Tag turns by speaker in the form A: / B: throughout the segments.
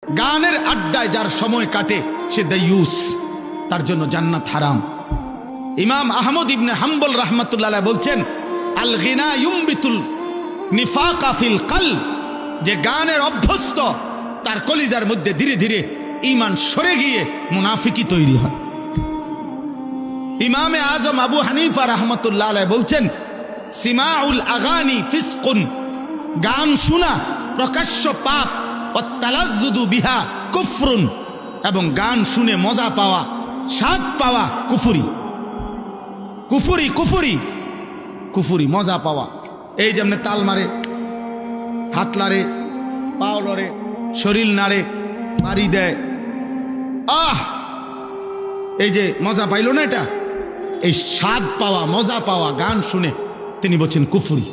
A: গানের আড্ডায় যার সময় কাটে সে দাইয়ুস, তার জন্য জান্নাত হারাম। ইমাম আহমদ ইবনে হাম্বল রাহমাতুল্লাহ আলাইহি বলছেন, আল গিনা ইউমবিতুল নিফাকা ফিল কলব, যে গানের অভ্যস্ত তার কলিজার মধ্যে ধীরে ধীরে ঈমান সরে গিয়ে মুনাফিকি তৈরি হয়। ইমামে আজম আবু হানিফা রাহমাতুল্লাহ আলাইহি বলছেন, সিমাউল আগানি ফিসকুন, গান শোনা প্রকাশ্য পাপ, ওয়াত্তালাজ্জুদু বিহা কুফরুন, এবং গান শুনে মজা পাওয়া, স্বাদ পাওয়া কুফরি। কুফরি কুফরি কুফরি, মজা পাওয়া। এই যেমন তাল মারে, হাত লাড়ে, পাও লড়ে, শরীর নাড়ে, বাড়ি দেয়, এই যে মজা পাইল না, এটা এই স্বাদ পাওয়া, মজা পাওয়া গান শুনে তিনি বলছেন কুফরি,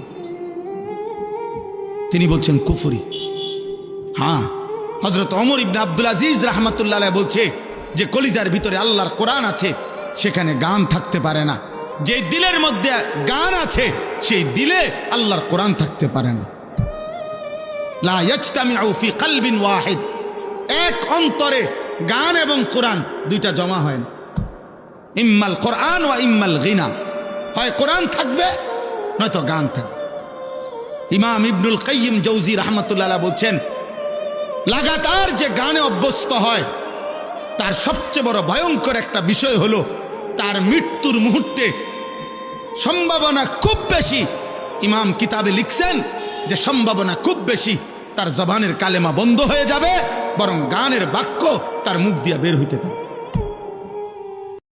A: তিনি বলছেন কুফরি। হ্যাঁ, হযরত ওমর ইবনে আব্দুল আজিজ রাহমাতুল্লাহ আলাইহি বলছে যে কলিজার ভিতরে আল্লাহর কোরআন আছে, সেখানে গান থাকতে পারে না। যে দিলের মধ্যে গান আছে সেই দিলে আল্লাহর কোরআন থাকতে পারে না। লা ইয়াজতামিউ ফি কলবিন ওয়াহিদ, এক অন্তরে গান এবং কোরআন দুইটা জমা হয় না। ইম্মাল কোরআন ওয়া ইম্মাল গিনা, হয় কোরআন থাকবে নয়তো গান থাকবে। ইমাম ইবনুল কাইয়িম জৌজি রাহমাতুল্লাহ আলাইহি বলছেন, লাগাতার যে গানে অভ্যস্ত হয় তার সবচেয়ে বড় ভয়ঙ্কর একটা বিষয় হলো তার মৃত্যুর মুহূর্তে সম্ভাবনা খুব বেশি। ইমাম কিতাবে লিখছেন যে সম্ভাবনা খুব বেশি তার জবানের কালেমা বন্ধ হয়ে যাবে, বরং গানের বাক্য তার মুখ দিয়ে বের হইতে থাকবে।